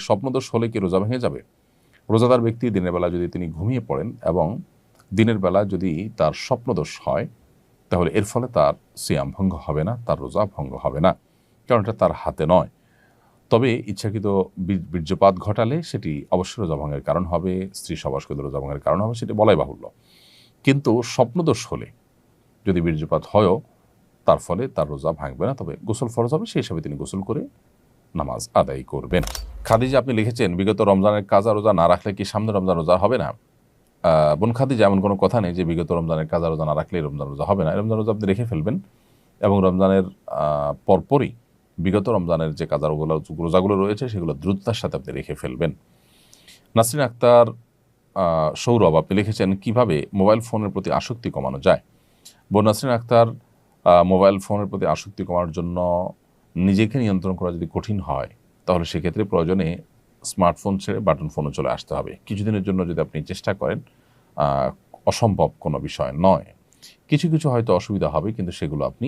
স্বপ্নদোষ হলে কি রোজা ভেঙে যাবে? রোজাদার ব্যক্তি দিনের বেলা যদি তিনি ঘুমিয়ে পড়েন এবং দিনের বেলা যদি তার স্বপ্নদোষ হয়, তাহলে এর ফলে তার সিয়াম ভঙ্গ হবে না, তার রোজা ভঙ্গ হবে না, কারণ এটা তার হাতে নয়। তবে ইচ্ছাকৃত বীর্যপাত ঘটালে সেটি অবশ্যই রোজা ভঙ্গের কারণ হবে, স্ত্রী সহবাসকৃত রোজা ভঙ্গের কারণ হবে, সেটি বলাই বাহুল্য। কিন্তু স্বপ্নদোষ হলে যদি বীর্যপাত হয়ও, তার ফলে তার রোজা ভাঙবে না, তবে গোসল ফরজ হবে, সেই হিসাবে তিনি গোসল করে নামাজ আদায় করবেন। খাদিজা, আপনি লিখেছেন বিগত রমজানের কাজা রোজা না রাখলে কি সামনে রমজান রোজা হবে না? বোন খাদিজা, এমন কোনো কথা নেই যে বিগত রমজানের কাজা রোজা না রাখলে রমজান রোজা হবে না। রমজান রোজা আপনি রেখে ফেলবেন এবং রমজানের পরপরই বিগত রমজানের যে কাজা রোজাগুলো রয়েছে সেগুলো দ্রুততার সাথে আপনি রেখে ফেলবেন। নাসরিন আক্তার সৌরভ, আপনি লিখেছেন কিভাবে মোবাইল ফোনের প্রতি আসক্তি কমানো যায়? বোন নাসরিন আক্তার, মোবাইল ফোনের প্রতি আসক্তি কমানোর জন্য নিজেকে নিয়ন্ত্রণ করা যদি কঠিন হয়, তাহলে সেক্ষেত্রে প্রয়োজনে স্মার্টফোন ছেড়ে বাটন ফোনে চলে আসতে হবে। কিছুদিনের জন্য যদি আপনি চেষ্টা করেন, অসম্ভব কোনো বিষয় নয়। কিছু কিছু হয়তো অসুবিধা হবে, কিন্তু সেগুলো আপনি